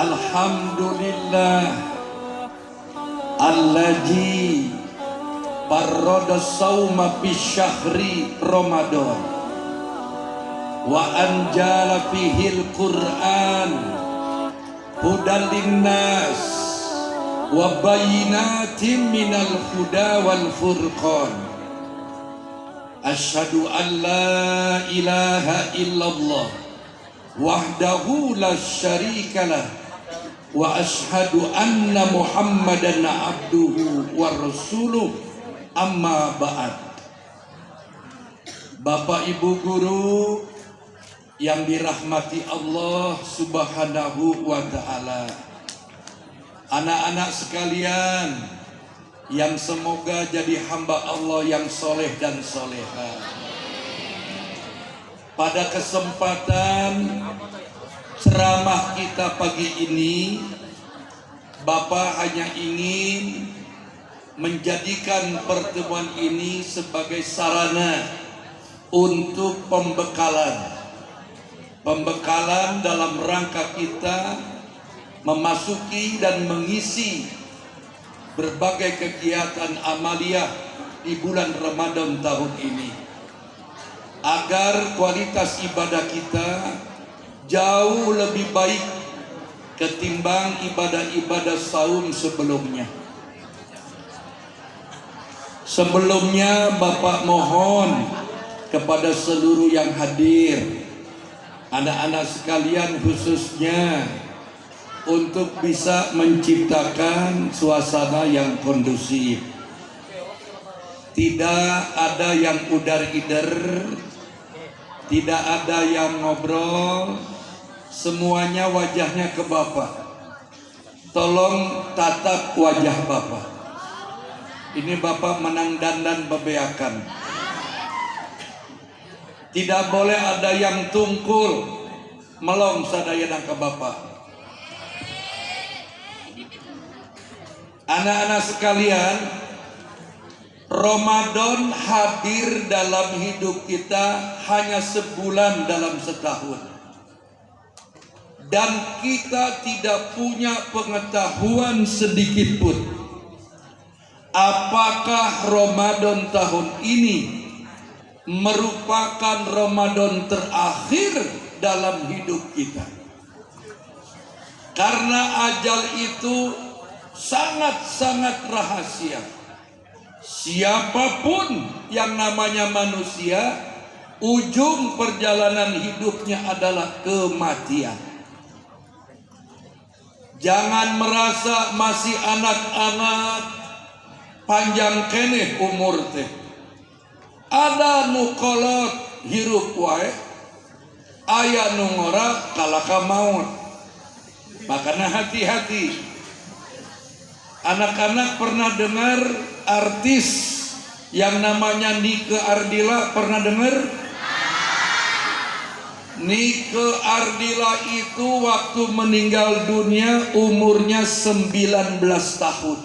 Alhamdulillah alladzi farrada shauma fi syahri Ramadan wa anjala fihil Qur'an hudan linnas wa bayyinatin minal huda wal furqan. Asyhadu an la ilaha illallah wahdahu la syarikalah wa asyhadu anna Muhammadan abduhu wa rasuluh, amma ba'd. Bapak Ibu guru yang dirahmati Allah Subhanahu wa ta'ala, anak-anak sekalian yang semoga jadi hamba Allah yang soleh dan soleha. Pada kesempatan ceramah kita pagi ini, Bapak hanya ingin menjadikan pertemuan ini sebagai sarana untuk pembekalan dalam rangka kita memasuki dan mengisi berbagai kegiatan amaliyah di bulan Ramadan tahun ini, agar kualitas ibadah kita jauh lebih baik ketimbang ibadah-ibadah saum sebelumnya. Sebelumnya Bapak mohon kepada seluruh yang hadir, anak-anak sekalian khususnya, untuk bisa menciptakan suasana yang kondusif. Tidak ada yang udar-ider, tidak ada yang ngobrol, semuanya wajahnya ke Bapak. Tolong tatap wajah Bapak. Ini Bapak menang dandan bebeakan. Tidak boleh ada yang tungkul melong sadaya ke Bapak. Anak-anak sekalian, Ramadan hadir dalam hidup kita hanya sebulan dalam setahun, dan kita tidak punya pengetahuan sedikit pun apakah Ramadan tahun ini merupakan Ramadan terakhir dalam hidup kita. Karena ajal itu sangat-sangat rahasia. Siapapun yang namanya manusia, ujung perjalanan hidupnya adalah kematian. Jangan merasa masih anak-anak, panjang keneh umur teh. Ada nu kolot hirup wae, aya nu ngora kalaka maut. Makanya hati-hati. Anak-anak pernah dengar artis yang namanya Nike Ardila? Pernah dengar? Nike Ardila itu waktu meninggal dunia umurnya 19 tahun.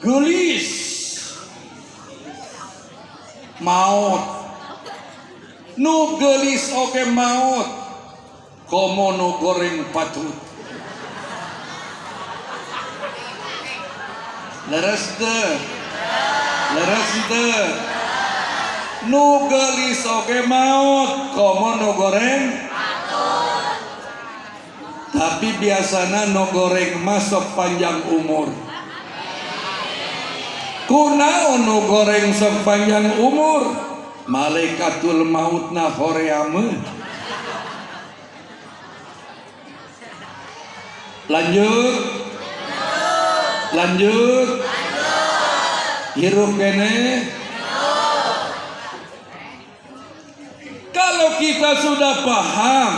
Gelis maut. Nu gelis oke maut. Komo nu goreng patut. Leres teu? Nu gelis oke maut, komo nu goreng patut. Tapi biasana nu goreng masuk panjang umur. Kunaon nu goreng sok panjang umur? Malaikatul mautna horeameun. Lanjut. Hirup kene. Kalau kita sudah paham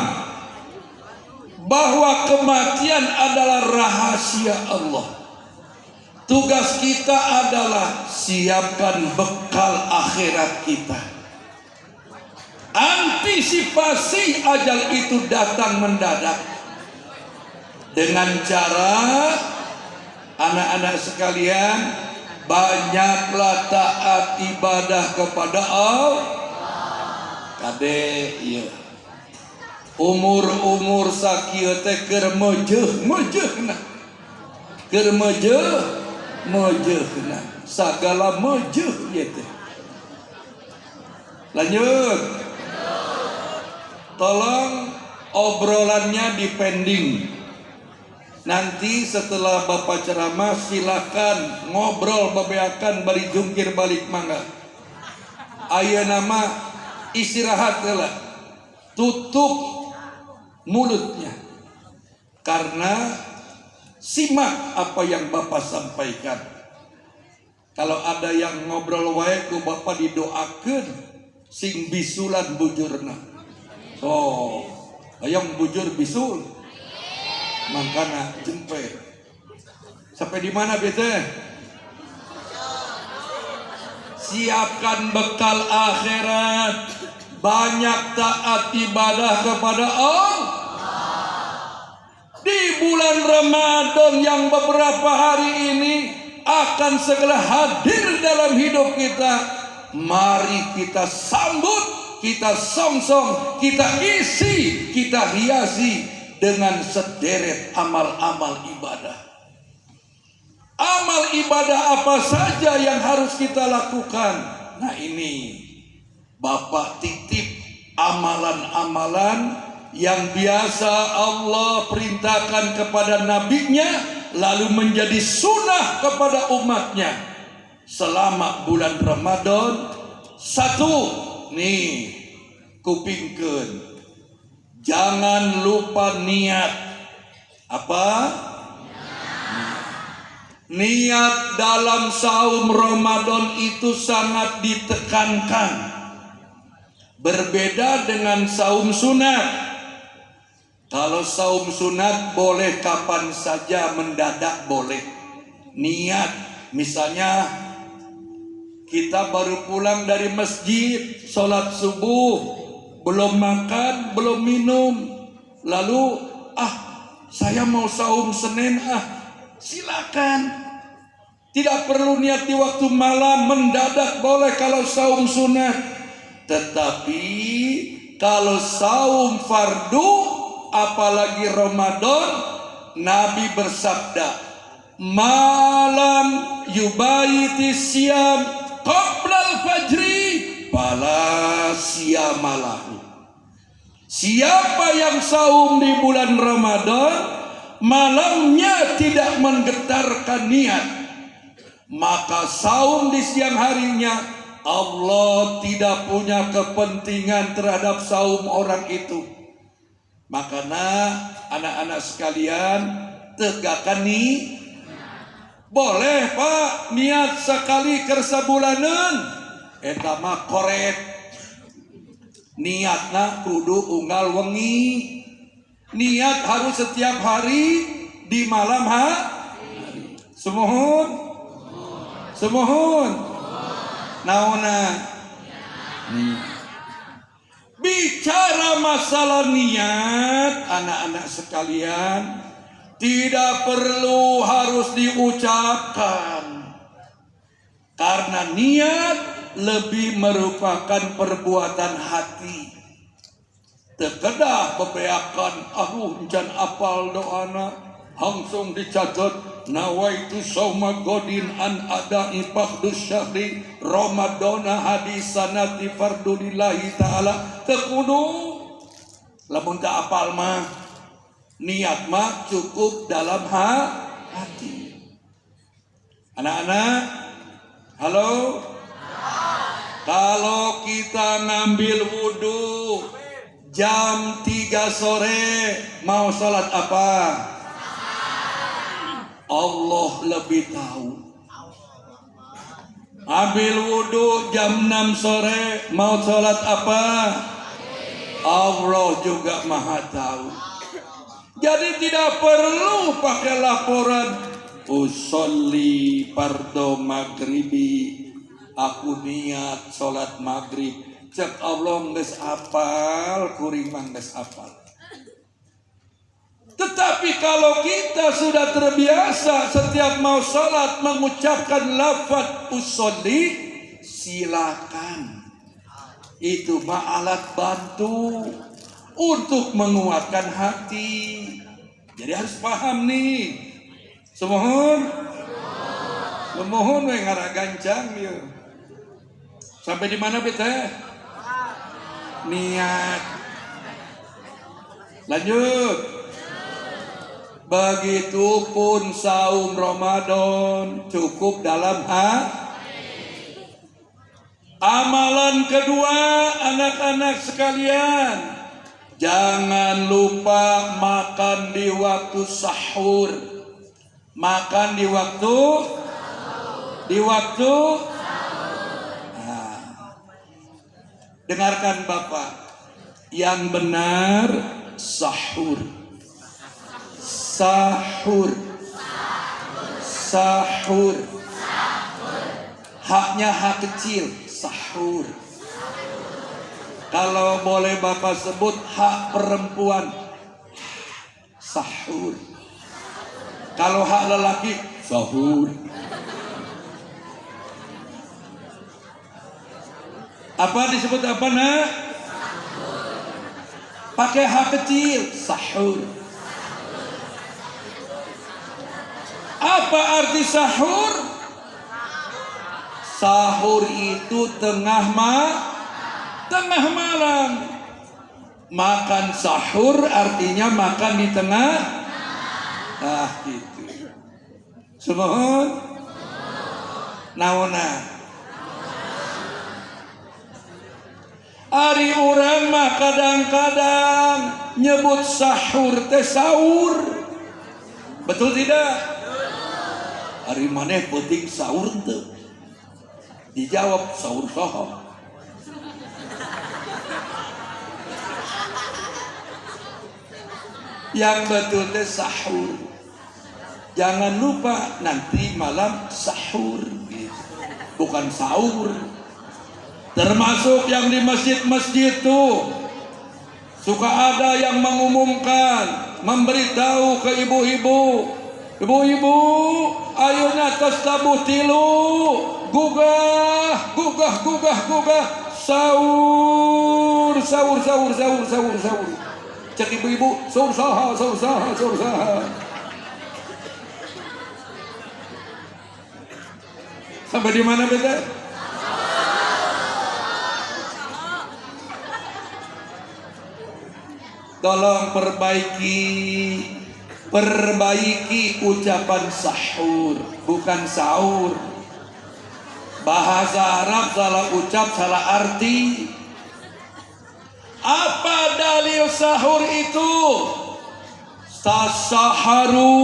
bahwa kematian adalah rahasia Allah, tugas kita adalah siapkan bekal akhirat kita. Antisipasi ajal itu datang mendadak dengan cara, anak-anak sekalian, banyaklah taat ibadah kepada Allah. Kade, iya. umur sakieu teh keur meujeuna keur meujeuna sagala meujeuh ieu teh. Lanjut, tolong obrolannya dipending. Nanti setelah Bapak ceramah silakan ngobrol bebeakan bari jungkir balik mangga. Ayeuna mah istirahat heula. Tutup mulutnya. Karena simak apa yang Bapak sampaikan. Kalau ada yang ngobrol wae ku Bapak didoakeun sing bisulan bujurna. So, hayang bujur bisul. Mangkana jempe. Sampai di mana bete? Siapkan bekal akhirat. Banyak taat ibadah kepada Allah. Di bulan Ramadan yang beberapa hari ini akan segera hadir dalam hidup kita. Mari kita sambut, kita songsong, kita isi, kita hiasi dengan sederet amal-amal ibadah. Amal ibadah apa saja yang harus kita lakukan? Nah ini Bapak titip amalan-amalan yang biasa Allah perintahkan kepada nabinya, lalu menjadi sunnah kepada umatnya selama bulan Ramadan. Satu, nih kupingkeun, jangan lupa niat. Apa? Niat dalam saum Ramadan itu sangat ditekankan. Berbeda dengan saum sunat. Kalau saum sunat boleh kapan saja, mendadak boleh. Niat, misalnya kita baru pulang dari masjid, sholat subuh, belum makan, belum minum, lalu saya mau saum Senin, silakan. Tidak perlu niat di waktu malam, mendadak boleh kalau saum sunat. Tetapi kalau saum fardu, apalagi Ramadan, Nabi bersabda, malam yubaiti siyam qoblal fajri fala siyamalahu. Siapa yang saum di bulan Ramadan, malamnya tidak menggetarkan niat, maka saum di siang harinya Allah tidak punya kepentingan terhadap saum orang itu. Makanya anak-anak sekalian, tegakkan nih. Boleh Pak niat sekali kersa bulanan, eta mah korek. Niatna kudu unggal wengi. Niat harus setiap hari di malam hari. Semohon. Naona. Bicara masalah niat, anak-anak sekalian, tidak perlu harus diucapkan. Karena niat lebih merupakan perbuatan hati. Terkedah bebeakan, jangan apal doana, langsung dicatat. Nawaitu sauma godin an ada'i fardus syahri Ramadana hadisanati fardulillahi ta'ala. Tekudu lamun tak apal mah, niat mah cukup dalam hati. Anak-anak, halo. Kalau kita ngambil wudhu jam 3 sore, mau sholat apa? Allah lebih tahu. Ambil wudhu jam 6 sore, mau sholat apa? Allah juga maha tahu. Jadi tidak perlu pakai laporan. Usolli fardo maghribi, aku niat sholat maghrib. Cek Allah geus apal, kuring mah geus apal. Tetapi kalau kita sudah terbiasa setiap mau sholat mengucapkan lafaz usolli, silakan. Itu mah alat bantu. untuk menguatkan hati. Jadi harus paham nih. Semohon we ngaragancang ya. Sampai di mana beta? Niat. Lanjut. Begitupun saum Ramadan cukup dalam amalan kedua, anak-anak sekalian, jangan lupa makan di waktu sahur. Makan di waktu dengarkan Bapak, yang benar sahur. Haknya hak kecil, sahur. Kalau boleh Bapak sebut hak perempuan, sahur. Kalau hak lelaki, sahur. Apa disebut apa nak? Pakai hak kecil, sahur. Apa arti sahur? Sahur itu tengah malam. Makan sahur artinya makan di tengah. Gitu. Semohon. Naona. Ari urang mah kadang-kadang nyebut sahur teh sahur. Betul tidak? Ari maneh penting sahur teu. Dijawab sahur saha. Yang betul teh sahur. Jangan lupa nanti malam sahur, bukan sahur. Termasuk yang di masjid-masjid tuh suka ada yang mengumumkan, memberitahu ke ibu-ibu, ibu-ibu, ayeuna tos tabuh tilu, gugah, sahur. Cek ibu-ibu, sahur saha. Sampai di mana beta? Tolong perbaiki ucapan sahur, bukan sahur. Bahasa Arab salah ucap, salah arti. Apa dalil sahur itu? Tasaharu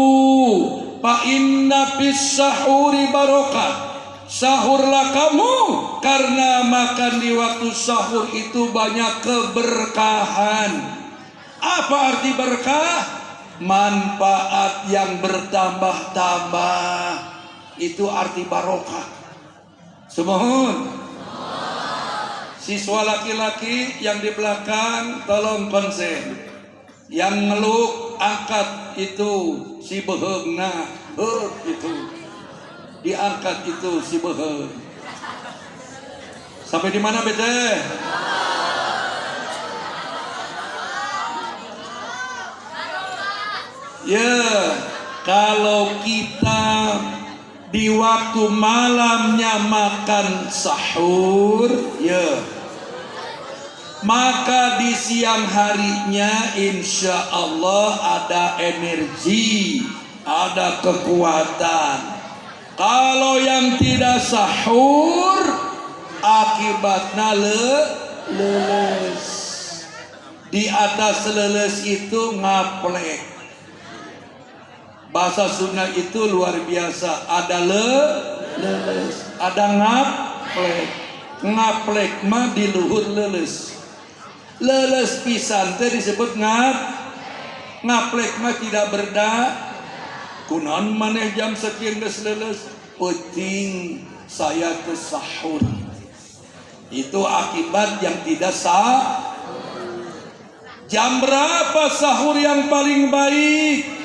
fa inna fis sahuri barokah. Sahurlah kamu, karena makan di waktu sahur itu banyak keberkahan. Apa arti berkah? Manfaat yang bertambah-tambah. Itu arti barokah. Semohon. Siswa laki-laki yang di belakang tolong konsen. Yang ngeluk angkat itu si beheung, nah itu diangkat itu si beheung. Sampai di mana bete? Ya, kalau kita di waktu malamnya makan sahur, ya, maka di siang harinya insya Allah ada energi, ada kekuatan. Kalau yang tidak sahur, akibatnya leles. Di atas leles itu ngaplek. Bahasa Sunda itu luar biasa. Ada leles, ada ngaplek. Ngaplek mah di luhur leles. Leles pisan teh disebut ngaplek mah tidak kunaon maneh jam sekian geus leles. Penting saya ke sahur. Itu akibat yang tidak sah. Jam berapa sahur yang paling baik?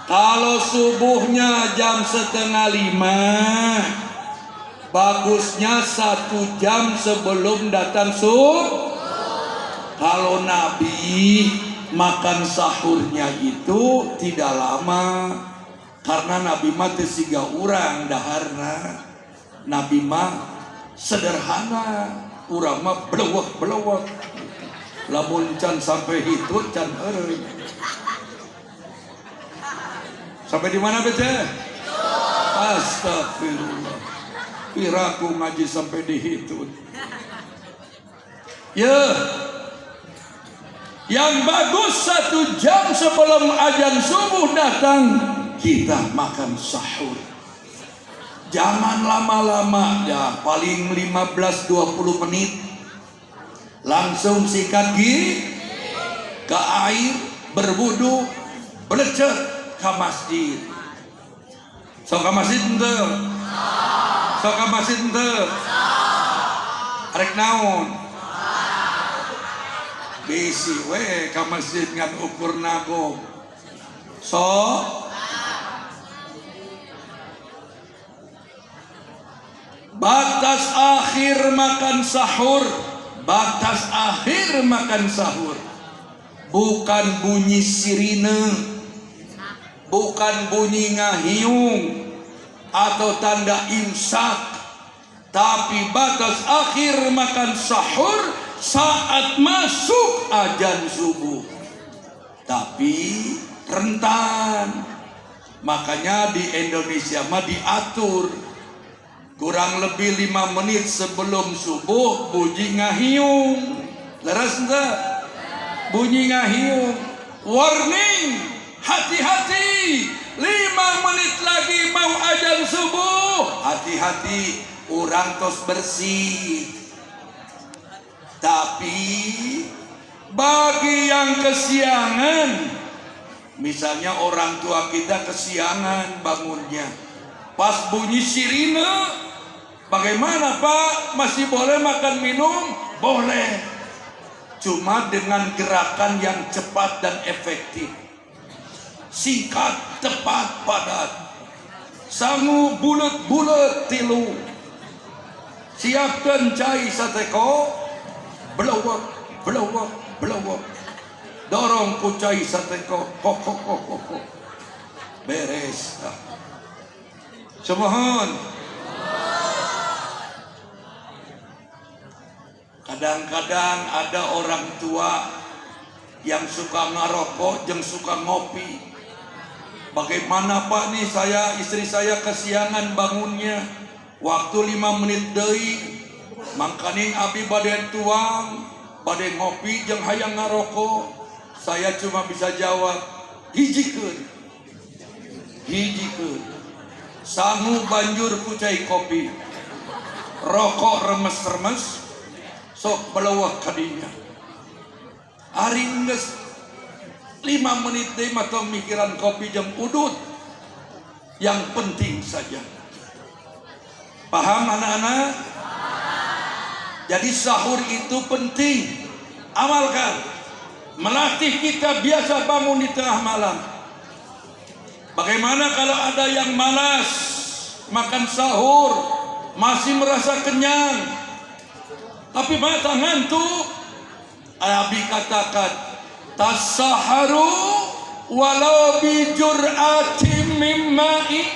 Kalau subuhnya jam 4:30, bagusnya 1 jam sebelum datang subuh. Kalau Nabi makan sahurnya itu tidak lama, karena Nabi mah teu siga urang daharna. Nabi mah sederhana, urang mah belewek. Lamun can sampai hitut can eureun. Sampai di mana bete? Astagfirullah. Piraku ngaji sampai di hitut. Ya. Yang bagus 1 jam sebelum azan subuh datang, kita makan sahur. Jangan lama-lama ya, paling 15-20 menit. Langsung sikat gigi, ke air, berwudu, belecet ke masjid. Sok ke masjid henteu? Sok ke masjid henteu? Arek naon? Bisi we ke masjid ngan ukur nago. Sok batas akhir makan sahur. Batas akhir makan sahur bukan bunyi sirine, bukan bunyi ngahiung atau tanda imsak, tapi batas akhir makan sahur saat masuk azan subuh. Tapi rentan, makanya di Indonesia mah diatur kurang lebih 5 menit sebelum subuh bunyi ngahiung. Leres enggak? Bunyi ngahiung. Warning, hati-hati. 5 menit lagi mau azan subuh. Hati-hati, urang tos bersih. Tapi bagi yang kesiangan, misalnya orang tua kita kesiangan bangunnya, pas bunyi sirine, bagaimana Pak? Masih boleh makan minum? Boleh. Cuma dengan gerakan yang cepat dan efektif. Singkat, tepat, padat. Sangu bulet-bulet tilu. Siapkan cai sateko. Belewek. Dorong ku cai sateko. Kok. Beres. Semohon. Kadang-kadang ada orang tua yang suka ngerokok jeung suka ngopi. Bagaimana Pak nih, istri saya kesiangan bangunnya, waktu 5 menit deui, mangkaning abi bade tuang, bade ngopi jeung hayang ngerokok. Saya cuma bisa jawab, hijikeun. Sangu banjur kucai kopi, rokok remes-remes, sok belewek kadinya. Ari geus 5 menit deui mah mikiran kopi jeung udut. Yang penting saja. Paham anak-anak? Jadi sahur itu penting. Amalkan. Melatih kita biasa bangun di tengah malam. Bagaimana kalau ada yang malas makan sahur, masih merasa kenyang, tapi mata ngantuk? Nabi katakan, tasaharu walau bijur'atim mimma'i.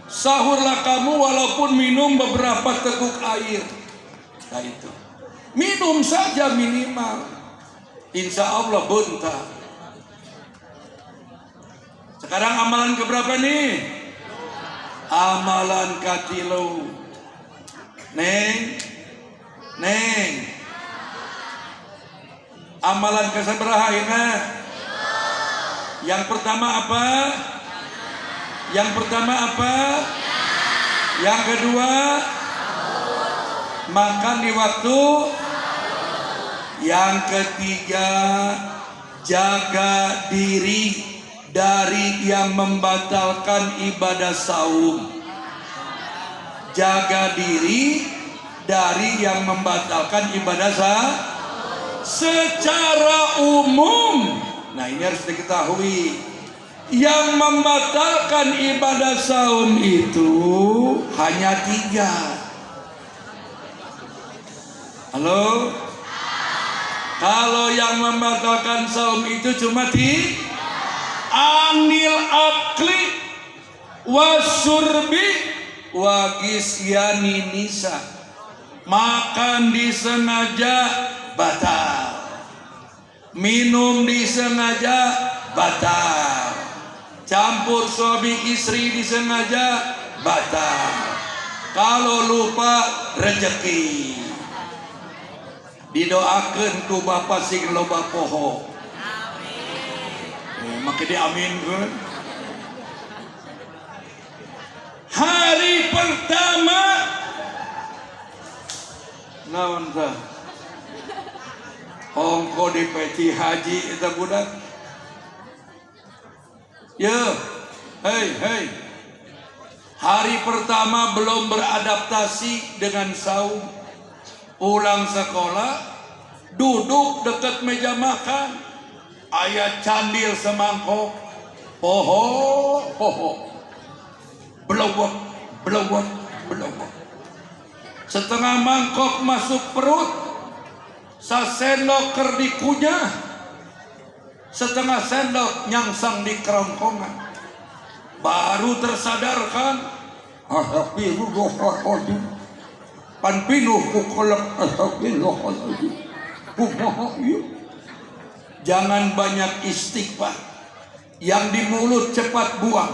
Sahurlah kamu walaupun minum beberapa teguk air. Nah itu, minum saja minimal. Insya Allah bentar. Sekarang amalan keberapa nih? Amalan katilu. Neng. Amalan keseberapa ini? Yang pertama apa? Yang kedua, makan di waktu. Yang ketiga, jaga diri dari yang membatalkan ibadah saum. Jaga diri dari yang membatalkan ibadah saum secara umum. Nah ini harus diketahui, yang membatalkan ibadah saum itu hanya 3. Halo? Kalau yang membatalkan saum itu cuma di anil akli wasurbi wagisyani nisa, makan disengaja batal, minum disengaja batal, campur suami istri disengaja batal, kalau lupa rezeki. Didoakan ku Bapak sing loba poho. Maka diamin kan. Hari pertama naon tah? Ongko di peti haji eta budak. Ya, hei. Hari pertama belum beradaptasi dengan saum. Pulang sekolah, duduk dekat meja makan, ayah candil semangkok, poho, belawak. Setengah mangkok masuk perut, sasendok ker dikunyah, setengah sendok nyangsang di kerongkongan. Baru tersadarkan, pan pinuh ku kolak astagfirullahaladzim. Jangan banyak istighfar. Yang di mulut cepat buang,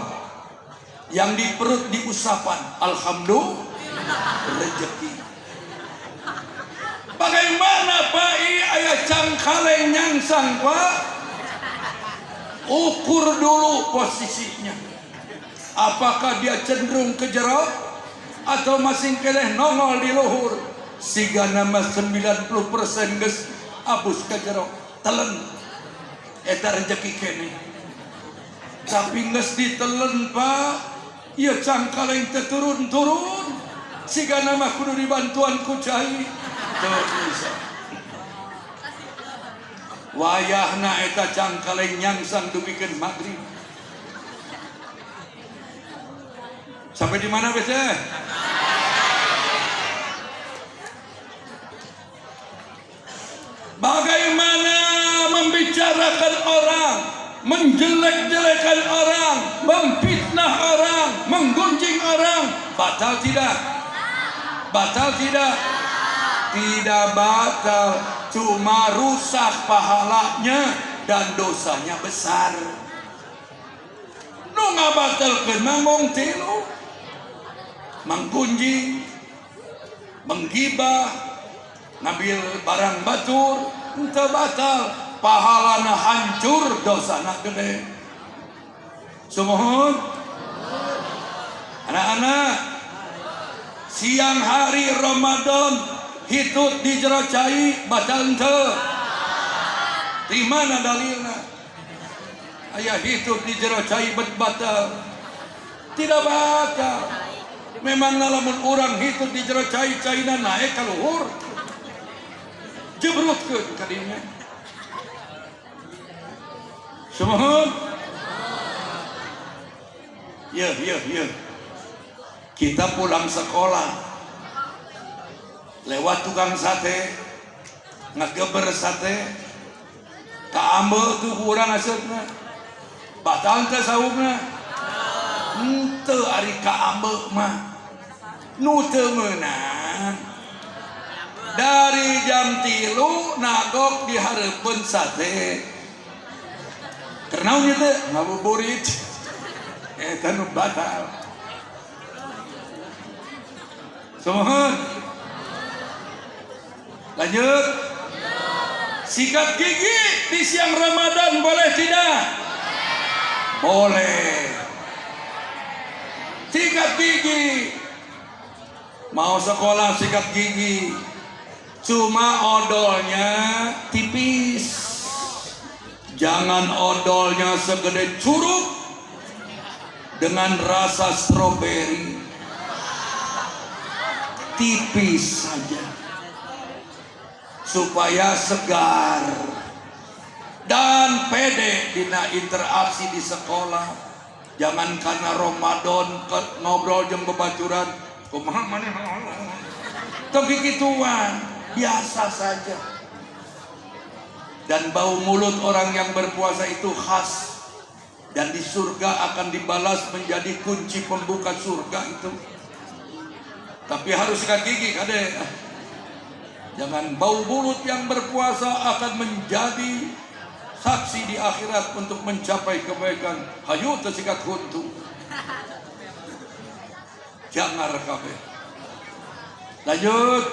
yang di perut diusapan. Alhamdulillah rezeki. Bagaimana Pak ayah cangkaleng nyangsang Pak? Ukur dulu posisinya. Apakah dia cenderung ke jero atau masing keleh nongol di luhur? Siga nama 90% geus abus ke jero telen eta rezeki kene. Tapi geus ditelen Pak, ieu cangkaleng teh turun-turun. Siga nama kudu dibantuan ku cai. Teu bisa. Wayahna eta cangkaleng nyangsang dupikeun magrib. Sampai di mana biasa? Bagaimana membicarakan orang, menjelek-jelekan orang, memfitnah orang, menggunjing orang, batal tidak? Batal tidak? Tidak batal, cuma rusak pahalanya dan dosanya besar. Nu ngabatalkeun mah mung tilu. Menggunjing, menggibah, ngambil barang batur, ente batal, pahalana hancur, dosana gede. Sumohon, anak-anak, siang hari Ramadan hitut di jero cai batal ente. Di mana dalilna? Aya hitut di jero cai batal. Tidak batal. Memang lamun orang hitut di jero cai-caina naik ka luhur. Jebrutkeun ka dinya. Sumohon. Ya. Kita pulang sekolah. Lewat tukang sate, ngageber sate. Kaambeul tuh urang aseutna. Batal teh saumna. Henteu ari kaambeul mah. Nu teu meunang dari jam 3 nagok dihareupeun sate kernaon ieu teh ngabuburit eta nu batal. Sumohon. Lanjut. Sikat gigi di siang Ramadan boleh tidak? Boleh. Sikat gigi. Mau sekolah sikat gigi, cuma odolnya tipis. Jangan odolnya segede curug dengan rasa stroberi. Tipis saja, supaya segar dan pede dina interaksi di sekolah. Jangan karena Ramadan ngobrol jeung bebaturan. Kumaha maneh tapi gituan biasa saja. Dan bau mulut orang yang berpuasa itu khas. Dan di surga akan dibalas menjadi kunci pembuka surga itu. Tapi harus sikat gigi, kadek. Jangan bau mulut yang berpuasa akan menjadi saksi di akhirat untuk mencapai kebaikan. Hayu tersikat huntu. Jangan kabeh. Lanjut.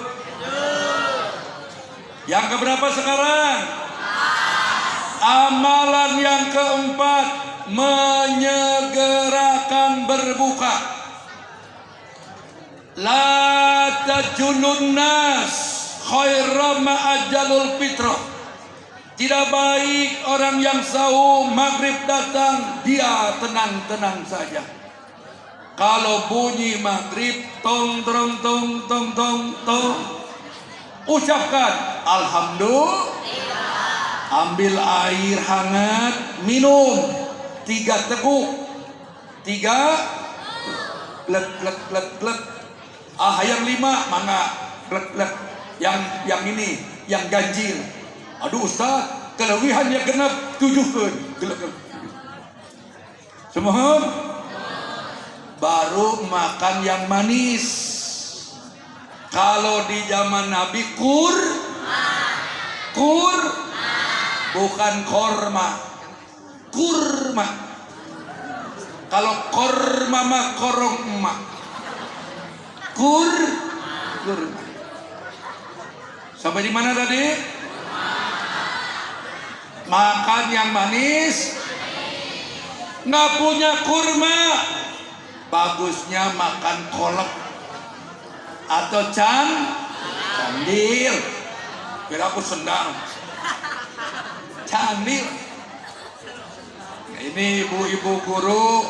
Yang keberapa sekarang? Amalan yang keempat, menyegerakan berbuka. La tajulun nas khairam ma'ajalul fitrah. Tidak baik orang yang sahur maghrib datang dia tenang-tenang saja. Kalau bunyi maghrib tong tong tong tong tong tong, ucapkan alhamdulillah. Ambil air hangat, minum 3 teguk, 3 glek glek glek glek. Yang 5 mana glek glek. Yang ini yang ganjil. Aduh Ustaz, kelebihannya genap 7 glek glek. Semohon. Baru makan yang manis. Kalau di zaman Nabi bukan korma, kurma. Kalau korma mah korong emak. Kurma. Sampai di mana tadi? Makan yang manis. Nggak punya kurma, bagusnya makan kolak atau candil. Kira aku sendang. Candil. Ini ibu-ibu guru,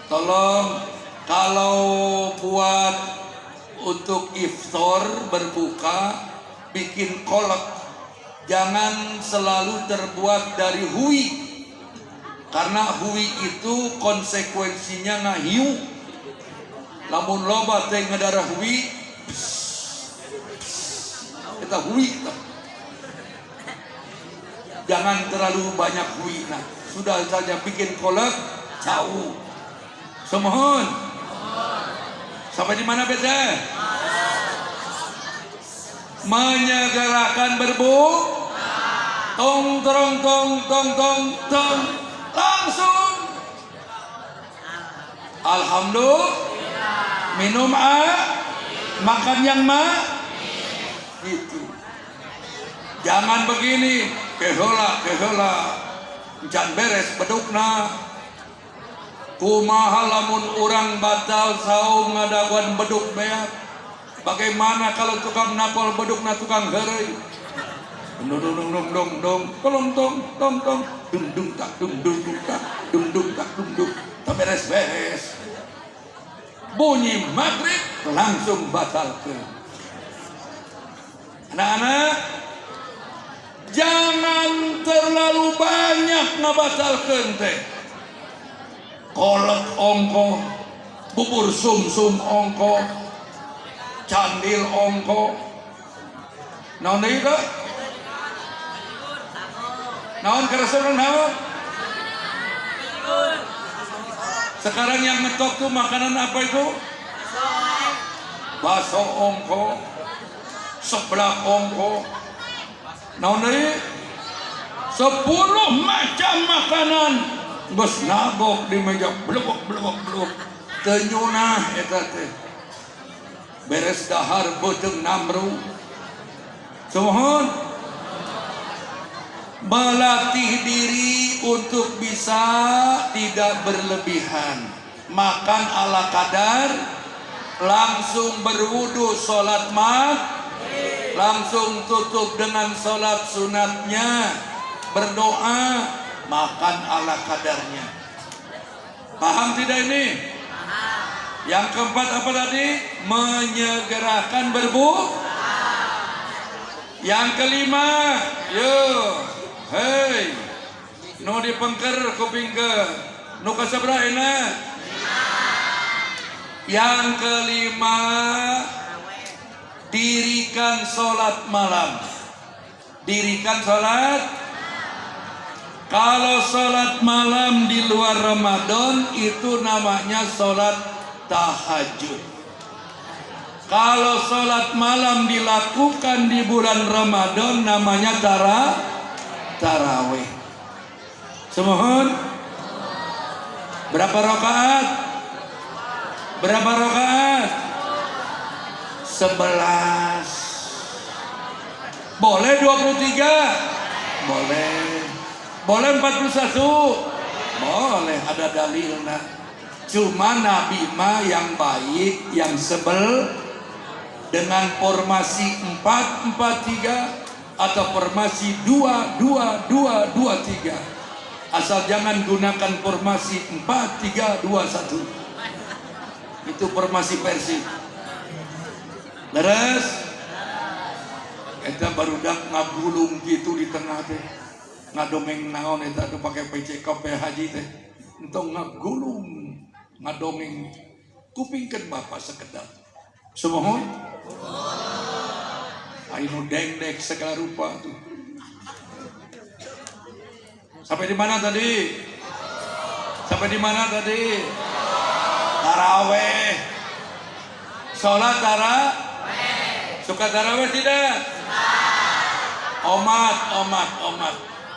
tolong kalau buat untuk iftar berbuka bikin kolak, jangan selalu terbuat dari hui, karena hui itu konsekuensinya ngahiu. Lamun loba teh ngadarah hui, kita hui. Jangan terlalu banyak hui. Nah, sudah saja bikin kolak jauh. Semohon. Sampai di mana beda? Menyegerakan berbuka. Tong tong tong tong tong tong. Langsung. Alhamdulillah. Minum makan yang itu. Jangan begini. Kehola jan beres bedukna. Kumaha lamun urang batal saum ngadaguan beduk beak. Bagaimana kalau tukang napol bedukna tukang heureuy? Dong dong dong dong tolong tong tong tong dung dung tak dung dung tak dung dung tak dung dung tak beres. Bunyi maghrib langsung batalkeun. Anak-anak, jangan terlalu banyak ngabatalkeun teh. Kolak ongko, bubur sumsum ongko, candil ongko. Naon deui teh? Naon kerasan naon? Sekarang yang ngetok tuh makanan apa itu? Bakso ongko, seblak ongko. Naon deui? 10 macam makanan geus nagok di meja blebok. Teu nyunah eta teh. Beres dahar beuteung namru. Sumohon. Melatih diri untuk bisa tidak berlebihan. Makan ala kadar, langsung berwudu sholat maghrib, langsung tutup dengan sholat sunatnya, berdoa, makan ala kadarnya. Paham tidak ini? Yang keempat apa tadi? Menyegerakan berbuka. Yang kelima, hei, nu dipengker kupingkeun, nu kasabaraha enak? Yang kelima, dirikan sholat malam. Dirikan sholat. Kalau sholat malam di luar Ramadan itu namanya sholat tahajud. Kalau sholat malam dilakukan di bulan Ramadan namanya tarawih. Semohon. Berapa rakaat? Berapa rakaat? 11. Boleh 23? Boleh. Boleh 41? Boleh, ada dalilnya. Cuma Nabi mah yang baik, yang sebel dengan formasi 4-4-3 atau formasi 2-2-2-2-3. Asal jangan gunakan formasi 4-3-2-1. Itu formasi Persib. Leres? Kita barudak ngabulung gitu di tengah teh. Ngadongeng naon eta tuh pakai PCK haji teh. Entong ngagulung, ngadongeng kupingkeun Bapak sekedap. Semohon. Ainu dengdek segala rupa tuh. Sampai di mana tadi? Sampai di mana tadi? Taraweh. Sholat taraweh. Suka taraweh tidak? Omat.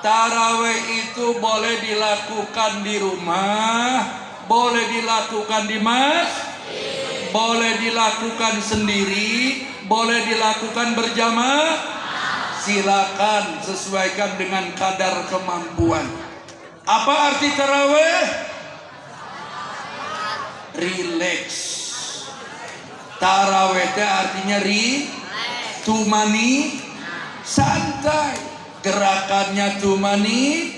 Taraweh itu boleh dilakukan di rumah, boleh dilakukan di masjid, boleh dilakukan sendiri, boleh dilakukan berjamaah. Silakan sesuaikan dengan kadar kemampuan. Apa arti taraweh? Relax. Taraweh itu artinya tumani, santai. Gerakannya tumani,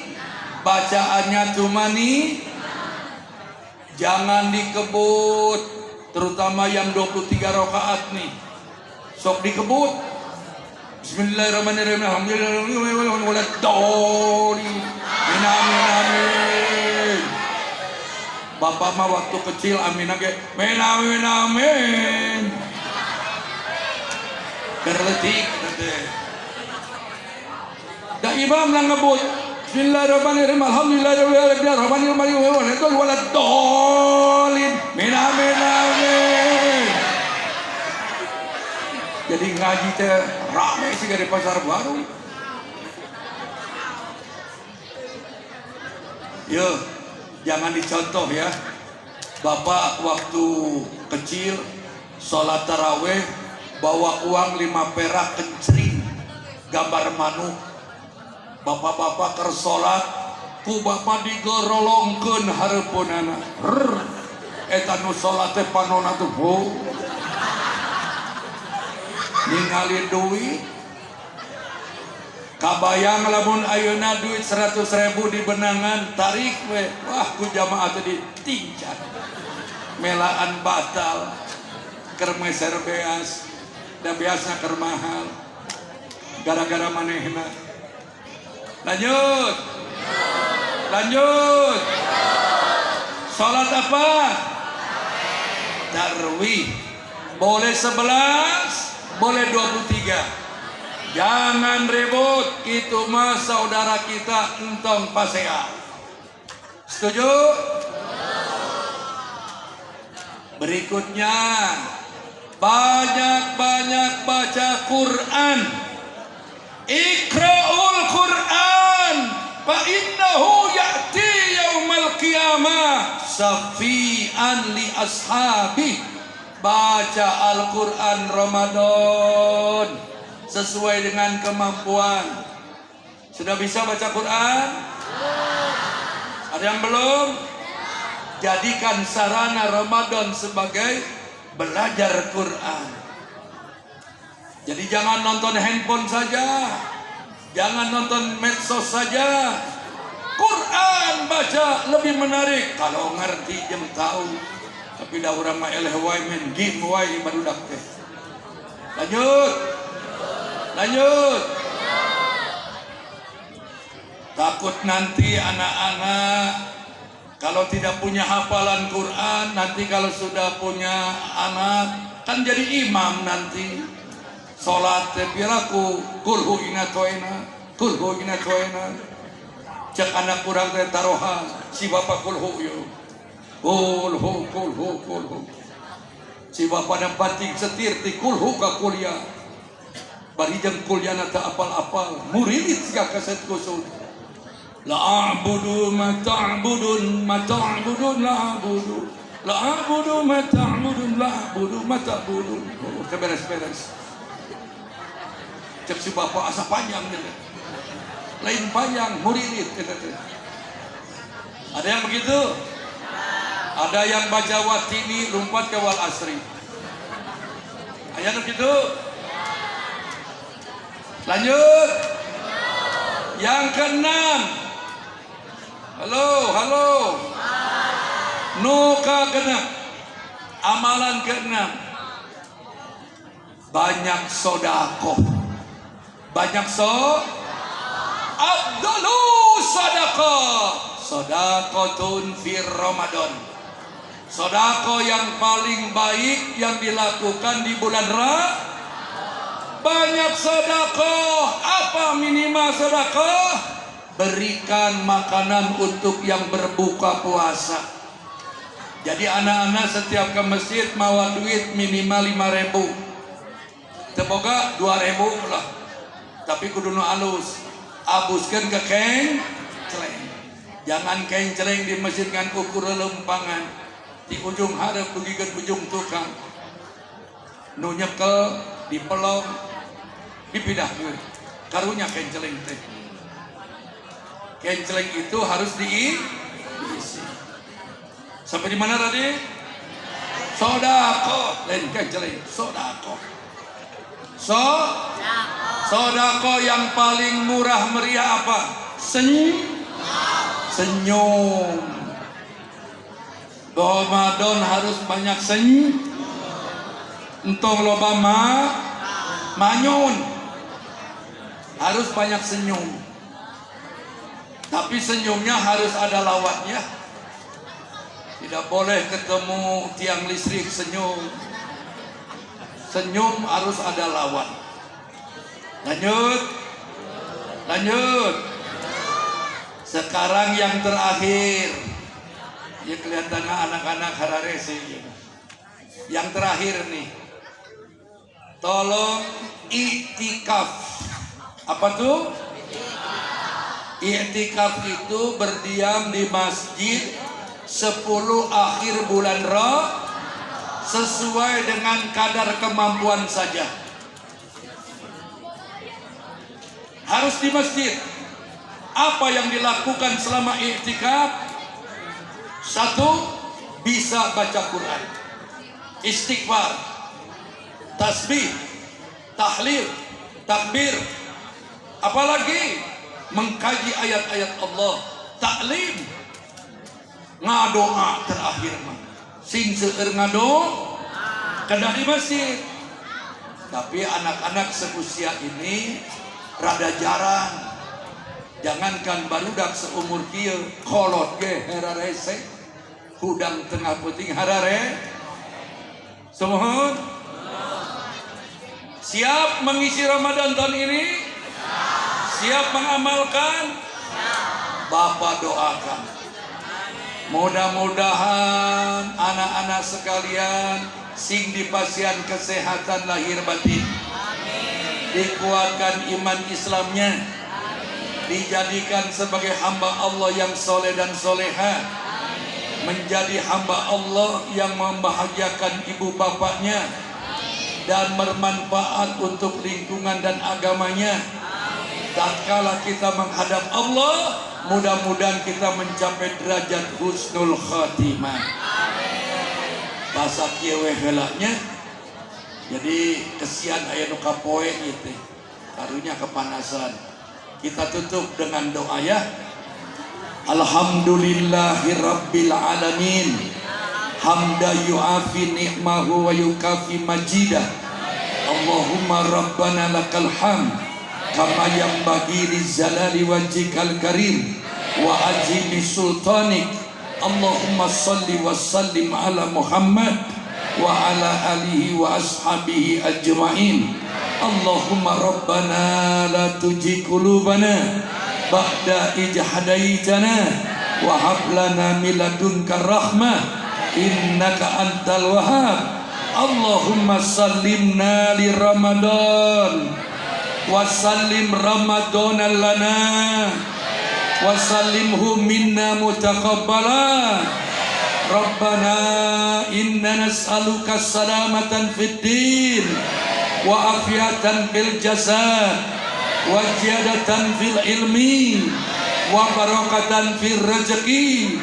bacaannya tumani. Jangan dikebut, terutama yang 23 rakaat nih. Sok dikebut. Bismillahirrahmanirrahim. Amin. Bapak mah waktu kecil amin aja. Amin. Berletik teh. Da imam nang ngebut. Bismillahirrahmanirrahim. Alhamdulillahirrahmanirrahim. Amin. Jadi ngaji teh rame sih dari pasar baru. Yo, jangan dicontoh ya. Bapak waktu kecil sholat taraweh bawa uang 5 perak kencring gambar manuk. Bapak-bapak keur sholat ku bapak digerolongkeun hareupeunana. Eta nu sholat teh panonna tuh ningali duit. Kabayang lamun ayeuna duit 100.000 di benangan tarik we. Wah ku jamaah tadi tincat. Melaan batal. Keur meser beas. Da beasna keur mahal. Gara-gara manehna. Lanjut. Salat apa? Tarawih. Boleh 11, boleh 23. Jangan ribut, itu mah saudara kita entong pasea. Setuju? Berikutnya, banyak-banyak baca Quran. Iqra'ul Quran fa innahu ya'ti yaumal qiyamah syafi'an li ashabi. Baca Al-Quran Ramadan sesuai dengan kemampuan. Sudah bisa baca Quran? Ada yang belum? Jadikan sarana Ramadan sebagai belajar Quran. Jadi jangan nonton handphone saja, jangan nonton medsos saja. Quran baca lebih menarik kalau ngerti jeung tahu. Tapi dah urang mah eleh wae men game wae barudak teh. Lanjut. Takut nanti anak-anak kalau tidak punya hafalan Quran, nanti kalau sudah punya anak kan jadi imam nanti. Salat teh piraku kulhu inatoena cek anak kurang teh tarohan si bapak kulhu yo kulhu si bapak dan batik setir ti kulhu ka kuliah bari jeung kuliah teh apal-apal murid siga kaset kusut la a'budu ma ta'budun beres cek si bapak asa panjang gitu. Lain panjang murid gitu. Ada yang begitu? Ada yang baca watini lompat ke wal asri. Ayat begitu? Lanjut. Yang keenam. Halo. Nuka keenam. Amalan keenam. Banyak sodako. Abdulu Sodakotun fir Ramadan. Sodako yang paling baik yang dilakukan di bulan banyak sodako. Apa minimal sodako? Berikan makanan untuk yang berbuka puasa. Jadi anak-anak setiap ke masjid mawa duit minimal 5.000. Temoga 2.000 lah. Tapi kudu nu alus. Abuskeun ke keng celeng. Jangan keng celeng di masjid ngan ukur lempangan. Di ujung hareup dugikeun ujung tukang. Nu nyekel dipelong dipidahkeun. Karunya keng celeng teh. Keng celeng itu harus diisi. Sampai di mana tadi? Sodako, lain keng celeng, sodako. Sodako yang paling murah meriah apa? Senyum. Ramadan harus banyak senyum. Entong loba manyun. Harus banyak senyum. Tapi senyumnya harus ada lawannya. Tidak boleh ketemu tiang listrik senyum. Senyum harus ada lawan. Lanjut. Sekarang yang terakhir. Ya kelihatannya anak-anak hararese. Yang terakhir nih. Tolong iktikaf. Apa tuh? Iktikaf itu berdiam di masjid 10 akhir bulan sesuai dengan kadar kemampuan saja. Harus di masjid. Apa yang dilakukan selama iktikaf? 1. Bisa baca Quran, istighfar, tasbih, tahlil, takbir. Apalagi mengkaji ayat-ayat Allah, taklim, ngadoa terakhir mah. Sing seueur ngado kada di masjid. Tapi anak-anak seusia ini rada jarang. Jangankan barudak seumur kieu, kolot ge hararese, hudang tengah puting harare. Semohon siap mengisi Ramadan tahun ini? Siap mengamalkan? Bapak doakan. Mudah-mudahan anak-anak sekalian sing dipasian kesehatan lahir batin. Dikuatkan iman Islamnya. Dijadikan sebagai hamba Allah yang soleh dan soleha. Menjadi hamba Allah yang membahagiakan ibu bapaknya. Dan bermanfaat untuk lingkungan dan agamanya. Tatkala kita menghadap Allah, mudah-mudahan kita mencapai derajat husnul khatimah. Bahasa kieu we heulanya. Jadi kesian aya nu kapoe ieu karunya kepanasan. Kita tutup dengan doa ya. Alhamdulillahirabbil alamin. Hamda yu'afi ni'mahu wa yukafi majidah. Allahumma rabbana lakal hamd kama yanbaghi lizzalali wajhikal karim wa ajimi sultanik. Allahumma salli wa sallim ala Muhammad wa ala alihi wa ashabihi ajma'in. Allahumma rabbana la tujigh qulubana ba'da idh hadaitana wa hab lana min ladunka rahmah innaka antal wahhab. Allahumma sallimna li Ramadan wa sallim Ramadan lana wa sallimhu minna mutaqabbala. Rabbana inna nas'aluka salamatan fid din wa afiatan fil jasad wa ziyadatan fil ilmi wa barakatan fil rezeki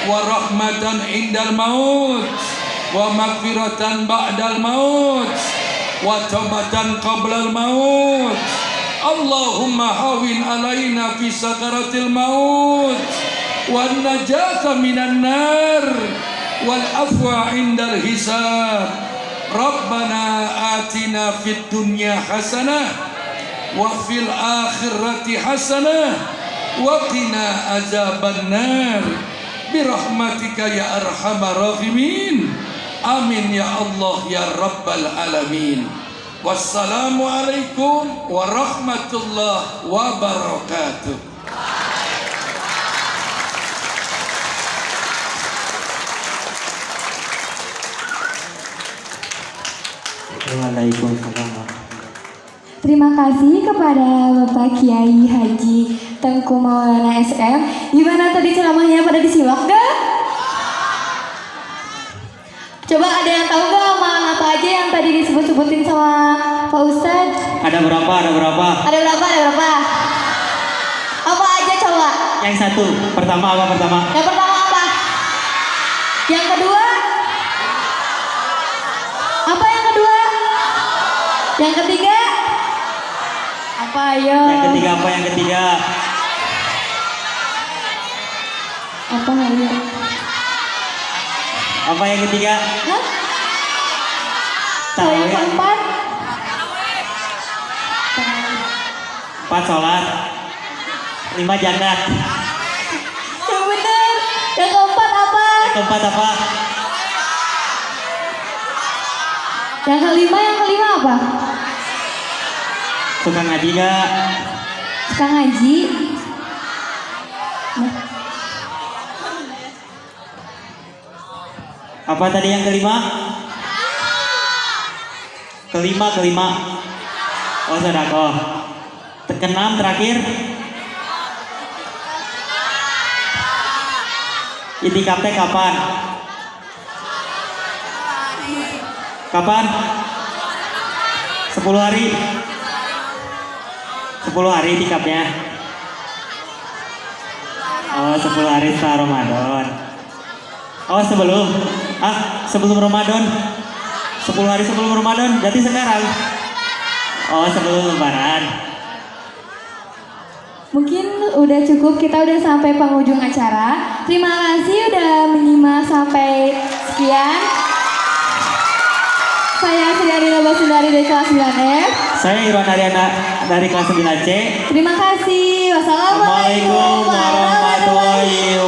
wa rahmatan indal maut wa maghfiratan ba'dal maut wa taubatan qablal maut. Allahumma hawin alaina fi sakaratil maut wan najata minan nar wal afwa indal hisab. Rabbana atina fid dunya hasanah wa fil akhirati hasanah wa qina azabannar birahmatika ya arhamar rahimin. Amin ya Allah ya rabbal alamin. Wassalamualaikum warahmatullahi wabarakatuh. Waalaikumsalam. Terima kasih kepada Bapak Kiai Haji Tengku Maulana SM. Gimana tadi ceramahnya, pada disimak gak? Coba ada yang tahu gak amalan apa aja yang tadi disebut-sebutin sama Pak Ustadz? Ada berapa? Ada berapa? Apa aja coba? Yang satu, pertama apa pertama? Yang pertama apa? Yang kedua? Apa yang kedua? Yang ketiga? Apa ayo? Yang ketiga apa yang ketiga? Apa ayo? Apa yang ketiga? Hah? Tahu Yang ya? keempat? 4 sholat, 5 jannat. Yang benar. Yang keempat apa? Yang keempat apa? Yang kelima apa? Suka ngaji gak? Suka ngaji. Apa tadi yang kelima? Kelima. Oh sedekah. Keenam terakhir. Itikaf teh kapan? Kapan? 10 hari. 10 hari itikafnya. Oh 10 hari setelah Ramadan. Oh sebelum Ramadan. 10 hari sebelum Ramadan, berarti sekarang. Oh sebelum Lebaran. Mungkin udah cukup, kita udah sampai penghujung acara. Terima kasih udah menyimak sampai sekian. Saya Sri Basundari dari kelas 9F. Saya Irwan Ariana dari kelas 9C. Terima kasih. Wassalamualaikum Assalamualaikum warahmatullahi